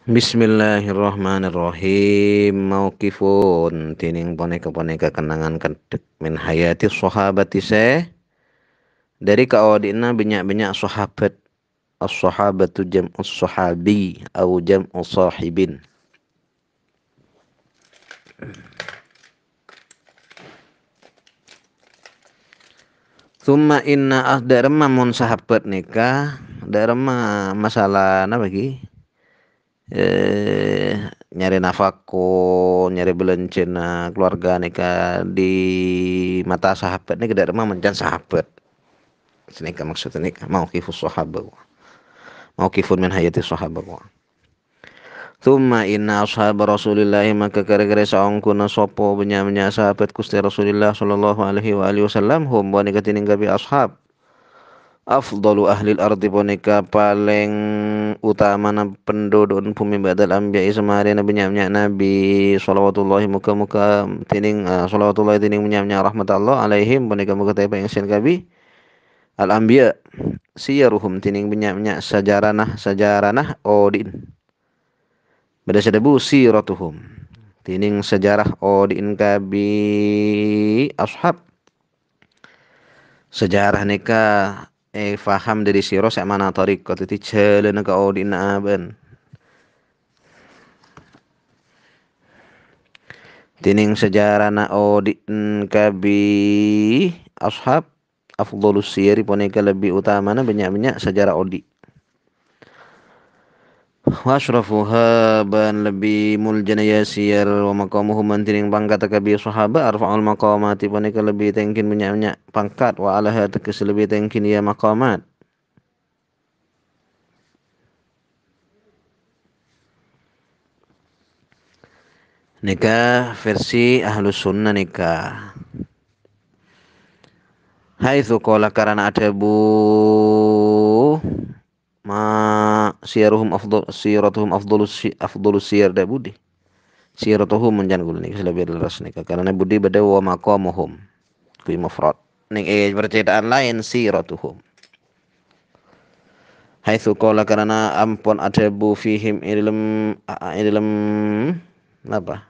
Bismillahirrahmanirrahim. Mauqifun tining boneka-boneka kenangan kedek min hayati sahabati dari kaodina banyak-banyak sahabat. As-sahabatu jam'us sahabi au jam'us sahibin. Thumma inna darma mun sahabat nikah darma masalah apa lagi? Nyari nafako, nyari belencena keluarga nikah di mata sahabat nih tidak ada menjan sahabat. Senika maksudnya nikah mau kifus sahabat. Mau kifun min hayati sahabat. Thumma inna ashab Rasulillah maka gara-gara saongkuna sopo benya sahabat Gusti Rasulillah sallallahu alaihi wa alihi wasallam hum wa nikatin gabi ashab afdalu ahli ardi bonika paling utama na penduduk bumi badal anbiya semari nabi nya nabi salawatullahi muka tining salawatullahi tining nya rahmat Allah alaihim bonika muka taypa yang sen kabi al anbiya siyaruhum tining nya sajaranah odin beda sedebu siratuhum tining sejarah odin kabi ashab sejarah nikah faham dari siro sak mana tariqat itu jalan ke odin aben tining sejarah na odin kabi ashab afdhalus siyari poneka lebih utama na banyak-banyak sejarah odi wa asyrafuha ban lebih muljana ya siyar wa maqamuhum man tining pangkat kabi sahaba arfa'ul maqamati poneka lebih tengkin banyak-banyak pangkat wa alaha tekes lebih tengkin ya maqamat nikah versi ahlus sunnah nikah haitsu qala karena ada bu ma siyaruhum afdalus siyar da budi siratuhum menjanggul nih lebih leres nikah karena budi beda wa maqamuhum kui mufrad ning percayaan lain siratuhum haitsu qala karena ampun ada bu fihim ilm apa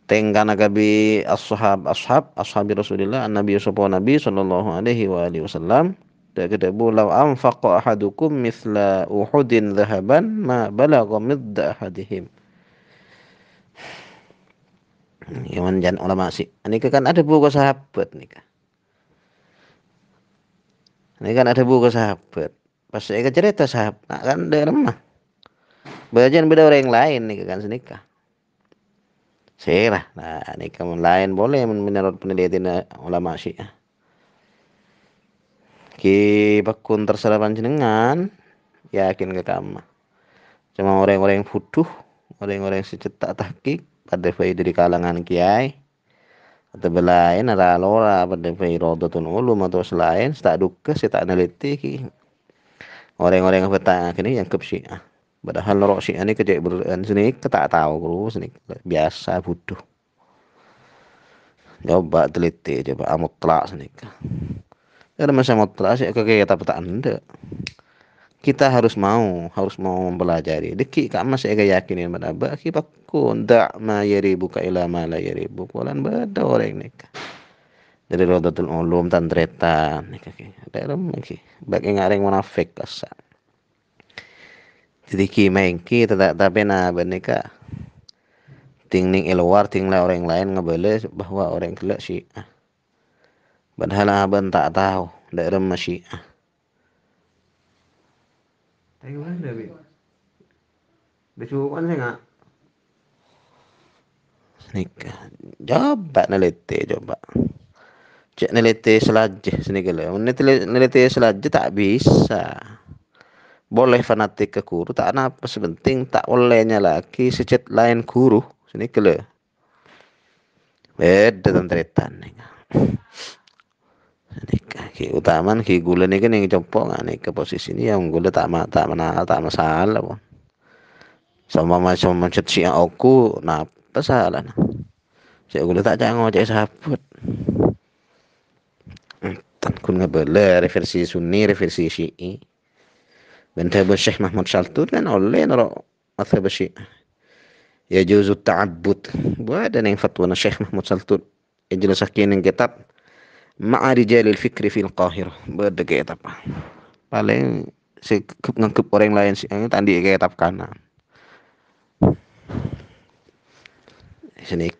tengkana kabi ashabi Rasulillah nabi sallallahu alaihi wa alihi wasallam da kedebu law anfaqa ahadukum mithla uhudin dhahaban ma balagha midda ahadihim yang jan ulama sih ini kan ada buku sahabat nih ini kan ada buku sahabat pas saya cerita sahabat nah, kan ada remah bagian beda orang yang lain nih kan senikah serah nah ini kamu lain boleh menurut penelitian ulama syiah ki bakun terserah panjenengan yakin ke kamu cuma orang-orang yang futuh orang-orang yang secetak tahqiq pada faedah di kalangan kiai atau belain ada lora pada faedah ulum atau selain tak duka saya tak neliti ki orang-orang yang bertanya kini yang kep syiah padahal lorok syiah ini kejek beran sini tak tahu terus ini biasa butuh coba teliti coba amutlak sini ada masa mutlak sih kayak tak anda kita harus mau mempelajari deki kak mas saya yakinin mana baki pakun dak ma yaribuka ila ma la yaribu kulan bada orang nikah dari rodatul ulum tantretan nikah ada lagi bagi ngareng munafik kasar jadi ki mengki tapi na benika tingning iluar tinglah orang lain ngebales bahwa orang kelak syiah padahal aban tak tahu daerah syiah Taiwan David besukan sih nggak nikah coba neliti coba cek neliti selajah sini kalau neliti selajah tak bisa boleh fanatik ke guru tak apa sebenting tak olehnya lagi secet lain guru sini kalau beda tentretan nikah ki utaman ki gula nih kan yang copok nggak nih ke posisi ini yang gula tak masalah pun sama macet si aku nah apa salah nah saya gula tak jangan ngocek sahabat tan kun ngebela reversi sunni reversi syi'i bentah Syekh Mahmud Shaltut kan oleh naro mazhab Syiah. Yajuzu ta'abbud. Ada yang fatwa Syekh Mahmud Saltud. Ijlasakin yang kitab Ma'a rijalil fikri fil Qahirah. Beda kitab. Paling si ngangkep orang lain sih tadi kitab kana. Sini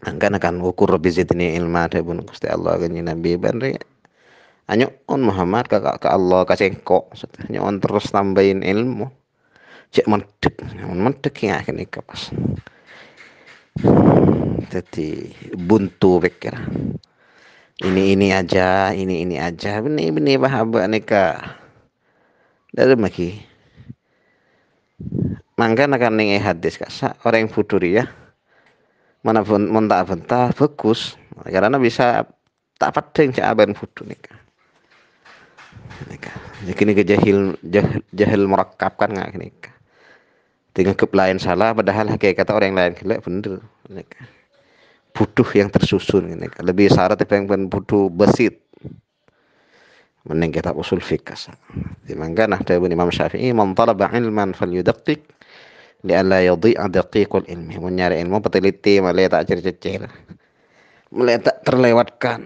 kan akan ukur bizidni ilma ada pun Gusti Allah kan Nabi banri anyo on Muhammad ka Allah ka cengkok anyo on terus tambahin ilmu cek mentek ya kan pas jadi buntu pikir ini aja ini bahaba nika dari maki mangga akan ning hadis kasa orang futuri ya mana pun mentah bagus karena bisa tak penting cak aban futu nika jadi ini jahil murakkab kan nggak nika dengan lain salah padahal hakikat orang lain kelak bener nika butuh yang tersusun nika lebih syarat yang butuh besit mending kita usul fikih di mangga nah dari Imam Syafi'i man talaba ilman falyudaqqiq li'alla yadhi'a daqiqul ilmi mencari ilmu peteliti malah tak cecil mulai tak terlewatkan.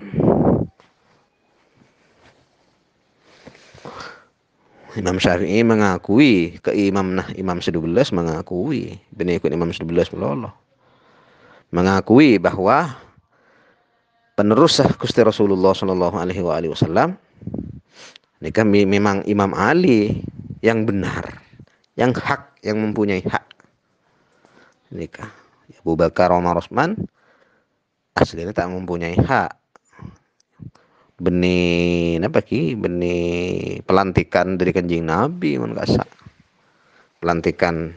Imam Syafi'i mengakui ke Imam 11 mengakui benih ikut Imam 11 meloloh mengakui bahwa penerus Gusti Rasulullah Shallallahu Alaihi Wasallam ini kan memang Imam Ali yang benar yang hak yang mempunyai hak nikah Abu Bakar Umar Utsman aslinya tak mempunyai hak benih apa ki benih pelantikan dari kanjeng Nabi mun kasa pelantikan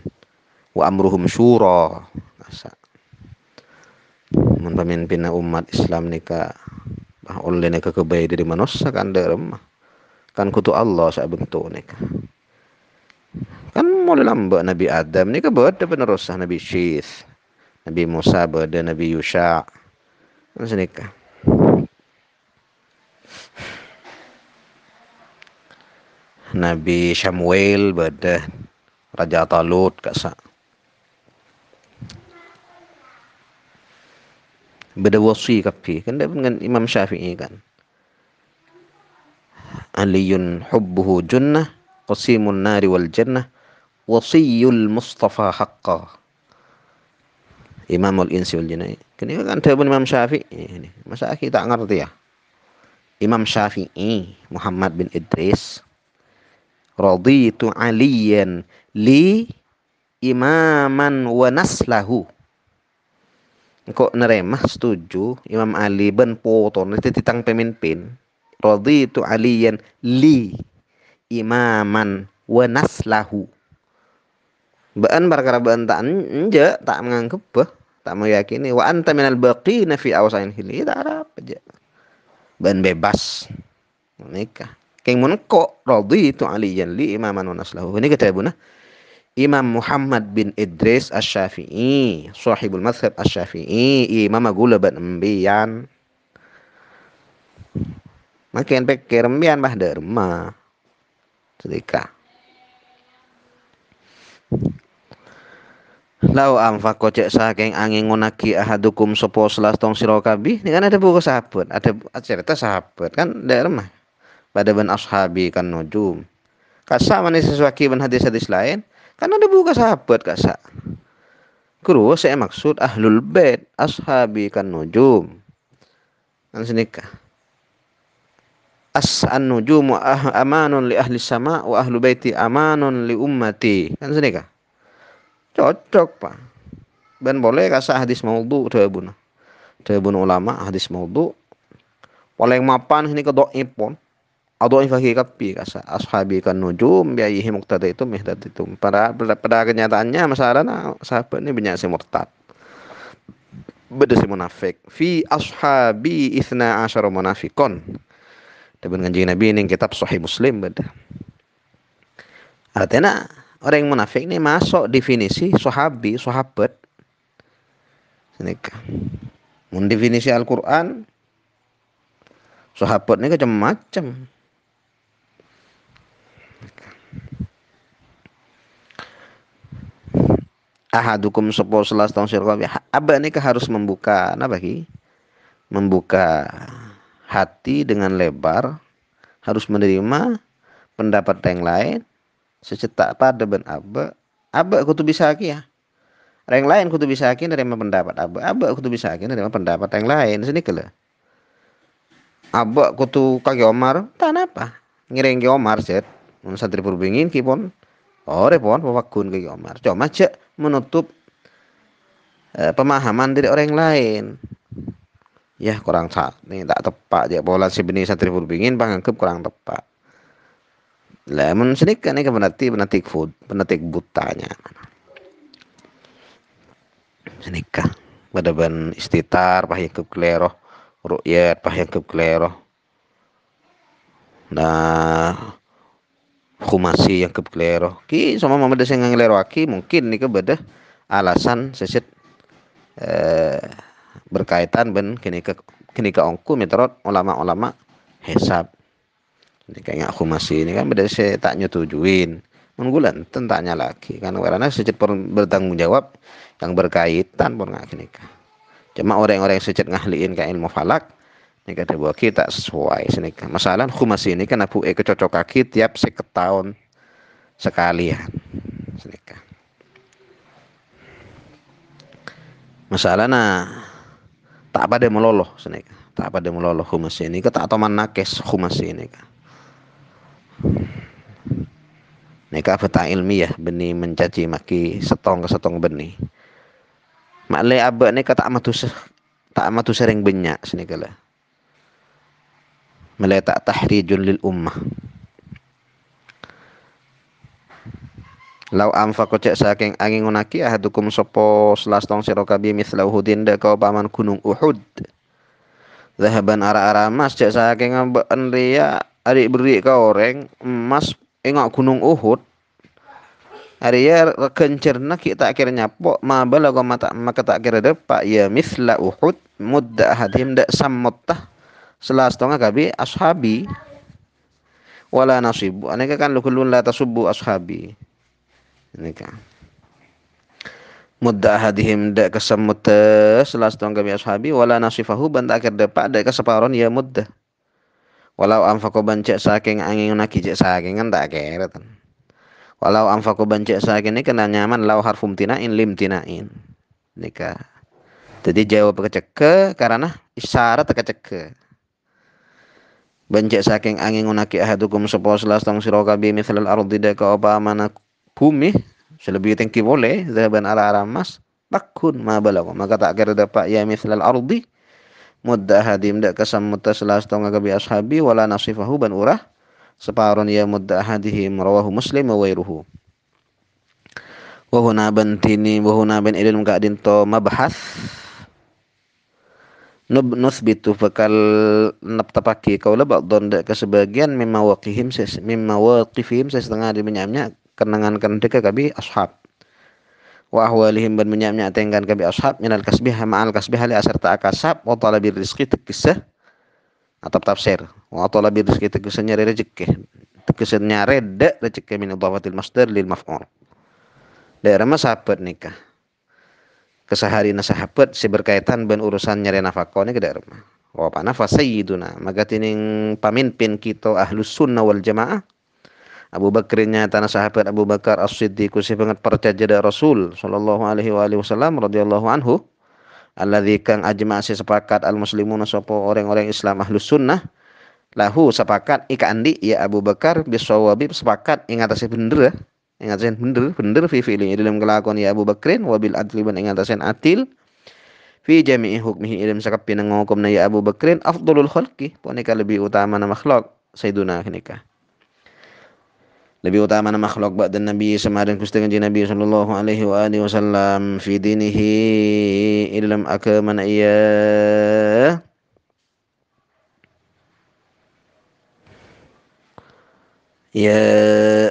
wa amruhum syura kasa mun pemimpin umat Islam nika bah oleh nika kebaik dari manusia kan derem kan kutu Allah sak bentuk nika kan mulai lambak Nabi Adam nika beda penerus Nabi Syith Nabi Musa beda Nabi Yusha kan senika Nabi Samuel beda Raja Talut kasa beda wasi kapi kan dengan Imam Syafi'i kan aliyun hubbuhu junnah qasimun nari wal jannah wasiyul mustafa haqqa imamul insi wal jinnah kini kan telepon Imam Syafi'i ini masa kita ngerti ya Imam Syafi'i Muhammad bin Idris raditu aliyan li imaman wa naslahu kok neremah setuju Imam Ali ben poto nanti titang pemimpin raditu aliyan li imaman wa naslahu baan perkara baan tak enja tak menganggap bah tak meyakini wa anta minal baqina fi awsain hili tak ada apa aja baan bebas nikah keng mun kok raditu aliyan li imaman wa naslahu ini kata ibuna Imam Muhammad bin Idris Asy-Syafi'i, sahibul mazhab Asy-Syafi'i, imam gulaban embian. Makin pikir embian bah derma. Sedika. Lau amfaqo cek saking angin ngunaki ahadukum sopo selastong sira kabih. Ini kan ada buku sahabat, ada cerita sahabat kan derma. Pada ban ashabi kan nujum. Kasa manis sesuaki ban hadis-hadis lain. Kan ada buku sahabat kasa. Kuru saya maksud ahlul bait ashabi kan nujum. Kan senikah. An nujumu amanun li ahli sama wa ahlu baiti amanun li ummati. Kan senikah. Cocok pak. Dan boleh kasa hadis maudhu debun. Debun ulama hadis maudhu. Paling mapan ini ke do'ipun. Ado'in fakih kapi kasa ashabi kan nujum biayihi muqtada itu mihdat itu pada kenyataannya masalahnya sahabat ini banyak si murtad beda si munafik fi ashabi ithna asyara munafikon dengan kanjeng Nabi ini kitab Sahih Muslim beda artinya orang yang munafik ini masuk definisi sahabi sahabat senika mun definisi Al-Qur'an sahabat ini macam-macam ahadukum sapa salah setengah sira kabeh aba nika harus membuka napa ki membuka hati dengan lebar, harus menerima pendapat yang lain secetak pada ben aba kudu bisa ki ya. Yang lain kudu bisa ki nerima pendapat aba kudu bisa ki nerima pendapat yang lain sini kele. Aba kudu kaki Omar, tan apa? Ngiring ki Omar set. Mun santri purbingin ki pon. Ore pon pawakun kaki Omar. Cuma cek menutup pemahaman dari orang lain. Ya kurang nih tak tepat ya pola si benih santri purbingin panganggep kurang tepat. Lah mun sedikit nih penatik food, penatik butanya. Senikah pada ban istitar pahyak keleroh rukyat pahyak keleroh nah khumasi yang keleroh ki sama mama desa yang ngelero aki mungkin nih kebedah alasan seset eh, berkaitan ben kini ke ongku meterot ulama-ulama hesab ini kayak aku masih ini kan beda saya tak nyetujuin menggulan tentangnya lagi kan karena sejak bertanggung jawab yang berkaitan pun nggak kini cuma orang-orang yang sejak ngahliin ke ilmu falak ini kata bahwa kita sesuai sini masalah humas ini kan aku kecocok kaki tiap seketahun sekalian sini masalah nah tak pada meloloh sini tak pada meloloh humas ini tak atau manakes humas ini Neka fata ilmiah benih mencaci maki setong ke setong benih. Maklai abak ni kata tak amatu sering banyak sini kala. Malai tak tahrijun lil ummah. Lau amfaqo cek saking angin unaki ahadukum sopo selastong sirokabi misla Uhudin da kau paman gunung Uhud. Zahaban ara-ara emas cek saking ambak ria adik beri kau orang emas engok gunung Uhud. Arya kencerna kita akhirnya po ma balago maka tak kira depak ya misla Uhud mudda hadim da sammutah selastonga kabi ashabi wala nasibu aneka kan lukulun la tasubbu ashabi aneka mudda hadihim da kasammutah selastonga kabi ashabi wala nasifahu ban tak kira depak da kaseparon ya mudda walau amfaqo bancek saking angin naki cek saking kan tak kira tan walau amfaku bancek saking ini kena nyaman lau harfum tinain lim tinain nikah jadi jawab keceke karena isyarat keceke bancek saking angin unaki ahadukum sepuluh selas tong sirokabi mithlal ardi deka apa mana bumi selebih tinggi boleh zahaban ala aramas bakun ma balago maka tak kira dapat ya mithlal ardi mudda hadim dak kesam mutta selas tong agabi ashabi wala nasifahu ban urah separon ya mudda hadihim rawahu muslim wa wairuhu wahuna bantini wahuna ben ilmu kadin to mabhas nusbitu bakal naptapaki kaula ba'dhan ke sebagian mimma waqifihim setengah di menyamnya kenangan kan deka kabi ashab wa ahwalihim ban menyamnya tenggan kabi ashab minal kasbih ma'al kasbih ali asar ta akasab wa talabir rizqi tekisah atau tafsir wa talabir rizqi tekisah nyari rezeki tekisah nyari da rezeki min idhafatil masdar lil maf'ul daerah mah sahabat nikah keseharian sahabat si berkaitan ben urusan nyari nafkah ni ke daerah mah wa pana fa sayyiduna maka tining pamimpin kita ahlus sunnah wal jamaah Abu Bakrinnya tanah sahabat Abu Bakar As-Siddiq si banget percaya da Rasul sallallahu alaihi wasallam radhiyallahu anhu alladzi kang ajma si sepakat al muslimuna sapa orang-orang Islam ahlus sunnah lahu sepakat ika andi ya Abu Bakar bisawabi sepakat ing atase bener ingatasen bener fi fi'li dalam kelakuan ya Abu Bakrin wabil adli ban ingatasen atil fi jami'i hukmihi ilm sakapina ngokomna ya Abu Bakrin afdalul khalqi punika lebih utama na makhluk sayyiduna nikah lebih utama na makhluk ba'da nabi samadan kustengan ji nabi sallallahu alaihi wa alihi wasallam fi dinihi ilm akamana ya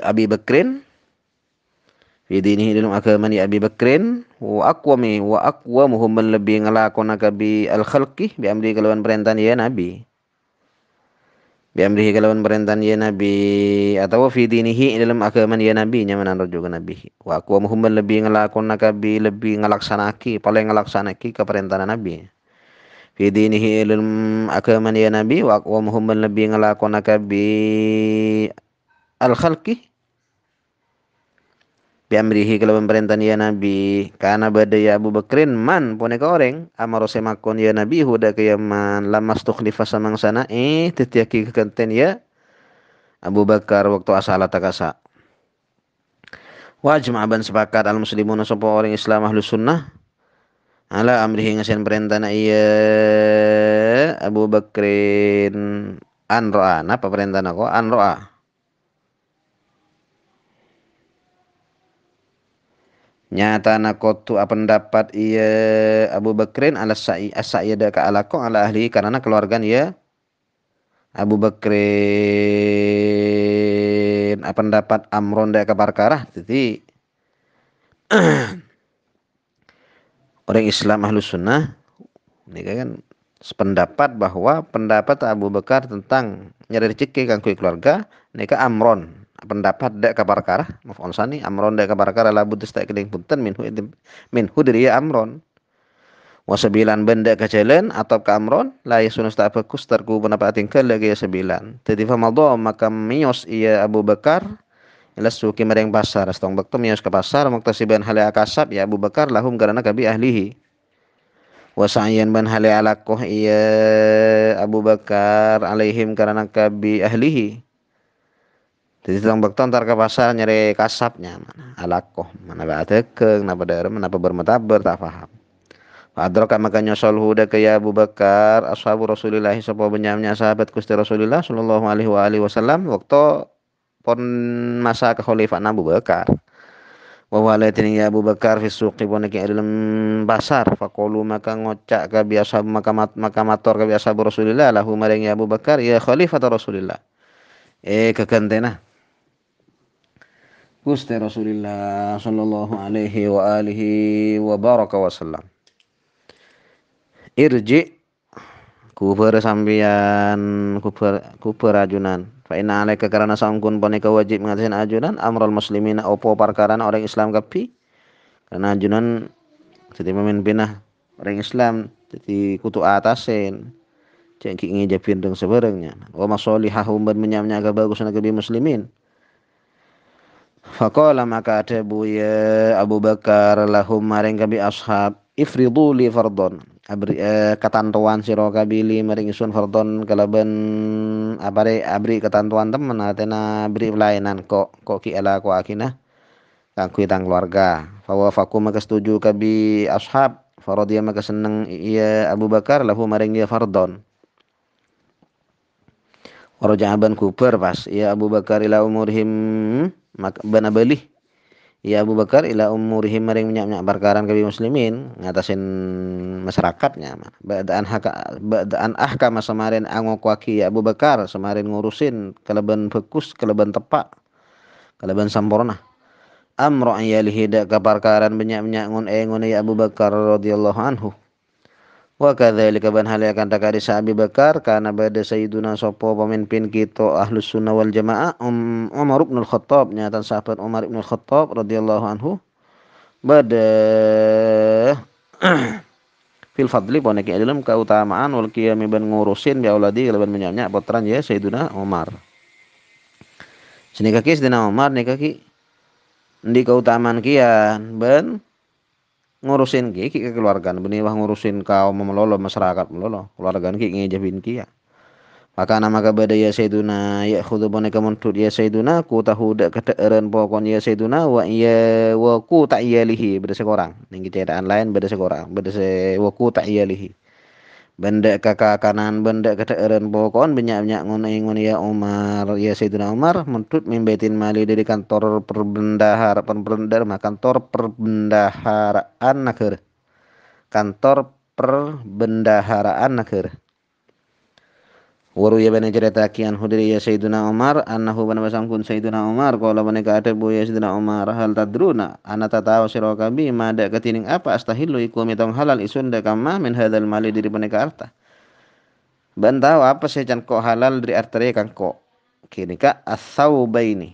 Abi Bakrin fi dinihi dalam agama ni Abi Bakrin wa aqwamuhum lebih ngelakon bi al khalqi bi amri kelawan perintah ya nabi bi amrihi kalawan perintahan ya nabi atau fi dinihi dalam agama ya nabi nyaman juga nabi wa aqwamuhum lebih ngelakon nakabi lebih ngelaksanaki paling ngelaksanaki ke perintahan nabi fi dinihi dalam agama ya nabi wa aqwamuhum lebih ngelakon nakabi al khalqi bi amrihi kalawan perintahan ya nabi kana badaya Abu Bakrin man poneka oreng amaro semakon ya nabi huda kayaman lamas tukhlifa samang sana tetiaki kekenten ya Abu Bakar waktu asala takasa. Wajib aban sepakat al muslimun sapa orang Islam ahlus sunnah ala amrihi ngasen perintah na iya Abu Bakrin an ro'a napa perintah nako an ro'a nyata nakotu pendapat iya Abu Bakrin ala sa'i as-sa'ida ka alako ala ahli karena keluarga ya Abu Bakrin pendapat amron da ka perkara jadi orang Islam ahlus sunnah ini kan sependapat bahwa pendapat Abu Bakar tentang nyari rezeki kang keluarga nika amron pendapat dak ka perkara maf'ul sani amron dak ka perkara labud tak keding punten minhu dari amron wasabilan benda ka jalan atau ka amron la yasunus ta bagus tarku pendapat tinggal lagi ya sembilan jadi famadha maka mios iya Abu Bakar ilas suki mereng pasar stong bakto mios ke pasar muktasiban hal akasab ya Abu Bakar lahum karena kabi ahlihi wasayan ban hale alakoh iya Abu Bakar alaihim karena kabi ahlihi jadi tentang bakto antar ke pasar nyari kasapnya mana alakoh mana ba tekeng napa daerah napa bermataber tak paham Adroka maka nyosol huda kaya Abu Bakar ashabu Rasulillah sapa benyamnya sahabat Gusti Rasulillah sallallahu alaihi wasallam waktu pon masa kekhalifahan Abu Bakar wa walatin ya Abu Bakar fi suqi boneki dalam pasar faqulu maka ngocak ka biasa maka mator ka biasa Rasulillah lahu maring ya Abu Bakar ya khalifah Rasulillah kekentena Gusti Rasulillah sallallahu alaihi wa alihi wa baraka wasallam irji kubar sambian kubar ajunan fa inna alaika karana sangkun poneka wajib ngatasin ajunan amrul muslimin opo parkarana orang Islam kapi karena ajunan jadi pemimpinah orang Islam jadi kutu atasin cengki ngejapin deng seberengnya wa masolihahum ban menyamnya aga bagus na gabi muslimin faqala maka ada buya Abu Bakar lahum maring kabi ashab ifridu li fardon ketentuan sira kabili maring isun fardon kalaban abri ketentuan temen atena beri pelayanan kok ki ala ko akina kang kuitang keluarga fa faku maka setuju kabi ashab faradiya maka seneng iya Abu Bakar lahu maring dia fardon warajaban kuper pas iya Abu Bakar ila umurhim maka bana balih ya Abu Bakar ila umurihim maring minyak perkaran kabi muslimin ngatasin masyarakatnya ba'daan ahkam samarin angokwaki ya Abu Bakar samarin ngurusin keleban bekus keleban tepak keleban sampurna amro an yalihi da kaparkaran minyak ngun ya Abu Bakar radhiyallahu anhu wa kadzalika ban hal akan takari Abi Bakar kana bada sayyiduna sapa pemimpin kita ahlus sunnah wal jamaah Umar bin Al-Khattab nyata sahabat Umar bin Al-Khattab radhiyallahu anhu bada fil fadli poneki dalam keutamaan wal qiyam ban ngurusin bi auladi laban menyamnya potran ya sayyiduna Umar sini kaki sayyidina Umar nih kaki di keutamaan kian ban ngurusin ki kekeluargaan benih wah ngurusin kaum melolo masyarakat melolo keluargaan ki ngejabin ki ya maka nama kabada ya sayyiduna ya khudu boneka muntut ya sayyiduna ku tahu dak keteeren pokon ya sayyiduna wa iya wa ku ta'iyalihi beda sekorang ning cedaan lain beda sekorang beda se wa ku ta'iyalihi benda kakak kanan benda keteeren pokon banyak ngun ya Umar ya sayyiduna Umar muntut mimbetin mali dari kantor kantor perbendaharaan negara kantor perbendaharaan negara waru ya bani cerita kian hudri ya sayyiduna Umar annahu bana basangkun sayyiduna Umar qala bani ka ada bu ya sayyiduna Umar hal tadruna ana tatawa sira kabi mada katining apa astahillu iku mitong halal isun da kama min hadzal mali diri bani ka harta ban tahu apa sih can kok halal dari arteria kan kok kini ka as-saubaini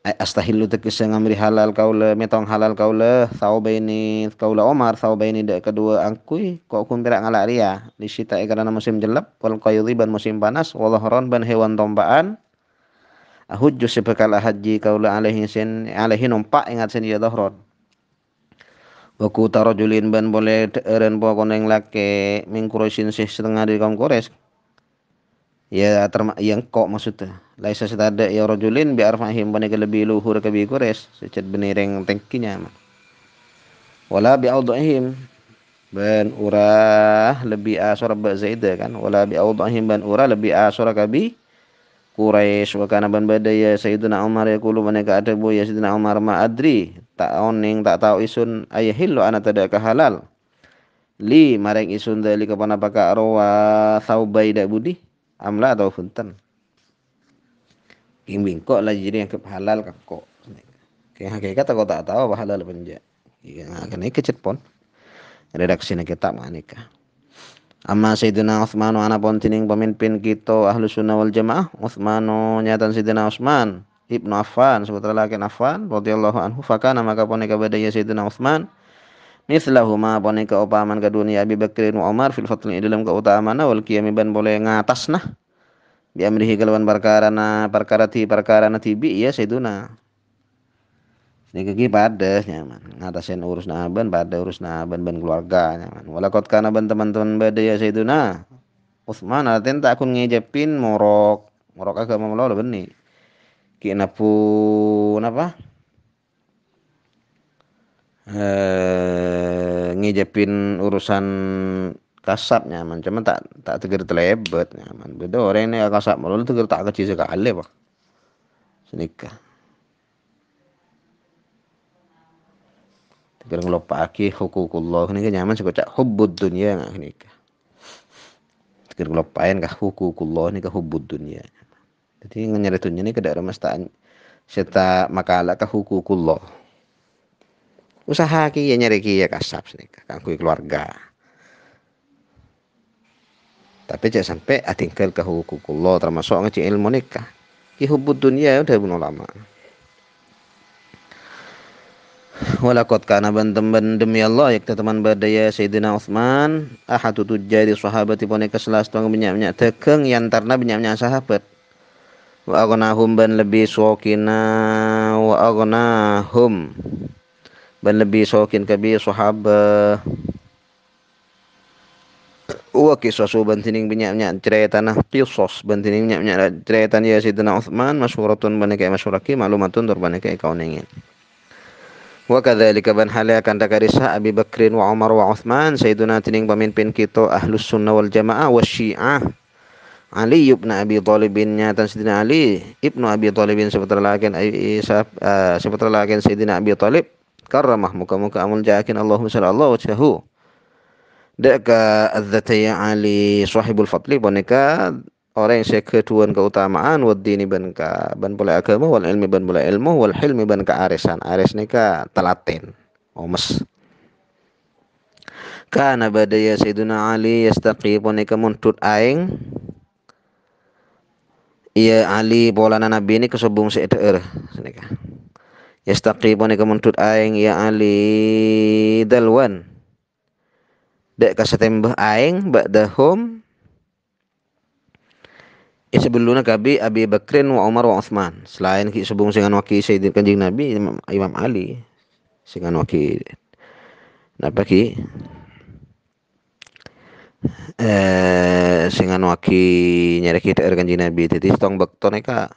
ay astahillu tekesa ngamri halal kaula metong halal kaula saubaini kaula Omar saubaini de kedua angkui kok kun berak ngalak ria di sita karena musim jelap wal qaydi ban musim panas wal haron ban hewan tombaan ahujju sebekala haji kaula alaihi sen alaihi numpak ingat sen ya dhahron wa ku tarajulin ban boleh eren po koneng lake min Quraisyin sih setengah dari kaum Quraisy ya yang kok maksudnya laisa setada ya rajulin bi arfahim bani lebih luhur ke bi Quraisy secet benireng tengkinya wala bi audahim ban urah lebih asor ba zaida kan wala bi audahim ban urah lebih asor ka bi Quraisy wa kana ban badaya Sayyidina Umar yaqulu maneka ada bu ya Sayyidina Umar ma adri tak oning tak tahu isun ayahillu ana tada ka halal li mareng isun dali kapana paka arwa saubai dak budi amla atau funtan kimbing kok lah jadi yang halal ka kok kayak hakikat aku tak tahu apa halal penja ya kena kecet pon redaksi kita manika amma Sayyidina Utsman ana pon tining pemimpin kita ahlu sunnah wal jamaah Utsman nyatan Sayyidina Utsman Ibnu Affan seputra laki Affan radhiyallahu anhu fakana maka pon ka badaya Sayyidina Utsman mislahuma pon ka upaman ka dunia Abi Bakrin wa Umar fil fadli dalam keutamaan wal qiyam ban boleh ngatasna bi amrihi kalawan perkara na tibi ya Sayyiduna Niki pada nyaman ngatasin urus naban pada urus naban ban keluarga nyaman walakot kana ban teman-teman bada ya Sayyiduna Utsman aten tak akun ngejepin morok agama melau beni kina pun apa ngejepin urusan kasap nyaman cuma tak tegar telebet nyaman beda orang ini kasap melau tegar tak kecil sekali pak senikah tegar ngelopaki hukukullah ini nyaman sekocak hubbud dunia nggak ini tegar ngelopain kah hukukullah ini kah hubbud dunia jadi ngenyaritunya ini ke daerah mastaan serta makalah kah hukukullah usaha ki ya nyari ki ya kasap sini kangkui keluarga tapi jangan sampai atingkel ke hukukullah termasuk ngaji ilmu nikah ki hubbud dunia udah bunuh lama walakot kana banten demi Allah yakta teman badaya Sayyidina Utsman ahadu tujari sahabati poneka selas tuang banyak tekeng yantarna banyak sahabat wa aghnahum ban lebih sokina wa aghnahum ban lebih sokin kabi sahabah wa kisasu bantining banyak cerita nah qisas bantining banyak cerita ya Sayyidina Utsman masyhuratun banaka masyhuraki maklumatun turbanaka kauningin wa kadzalika ban halya kan takarisa Abi Bakrin wa Umar wa Utsman Sayyiduna tining pemimpin kita ahlus sunnah wal jamaah wa syiah Ali ibn Abi Thalib nyatan Sayyidina Ali ibnu Abi Thalib seputar lakin seputar lakin Sayyidina Abi Thalib karramah muka-muka amul jakin Allahumma sallallahu wajhahu deka adzataya Ali sahibul fadli boneka orang yang seketuan keutamaan wad dini ban ka ban pula agama wal ilmi ban pula ilmu wal hilmi ban ka arisan aris nika telaten omes kana badaya Sayyidina Ali yastaqi boneka muntut aing iya Ali polana nabi ini kesobung seeder senika yastaqi boneka muntut aing ya Ali dalwan dek kasetembah aing ba'dahum sebelumnya kabi Abi Bakrin wa Umar wa Utsman selain ki sebelum singan waki Sayyidina Kanjeng Nabi Imam Ali singan waki napa ki singan waki nyari kita Kanjeng Nabi titi setong bekto neka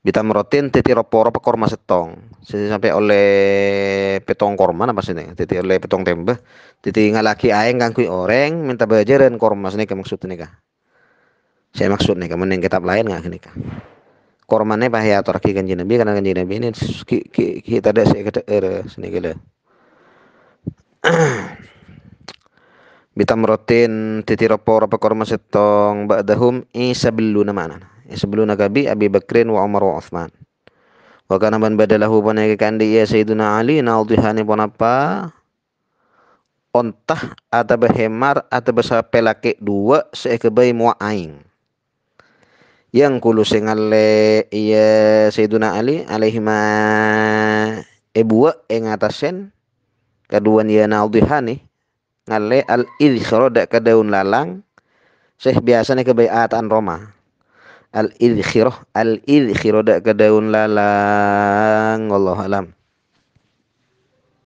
bita merotin titi roporo korma setong sampai oleh petong korma apa sih titi oleh petong tembeh titi ngalaki aing kangkui oreng minta bajaran korma sini maksudnya nika saya maksud nih kemudian kitab lain nggak nih kormannya bahaya atau lagi kanjeng Nabi karena kanjeng Nabi ini kita ada saya kata sini gila bitam rotin titi rapor apa korma setong ba'dahum isabilluna mana isabilluna kabi Abi Bakrin wa Umar wa Utsman wa kana man badalahu panai kandi ya Sayyiduna Ali naudhihani pon apa ontah atau behemar atau besape laki dua seekebay mua aing yang kulu singale iya Sayyiduna Ali alaihi ma ebua ing atasen kaduan ya naudihani ngale al idkhara dak ka daun lalang seh biasanya kebayaan Roma al idkhirah dak ka daun lalang wallahu alam.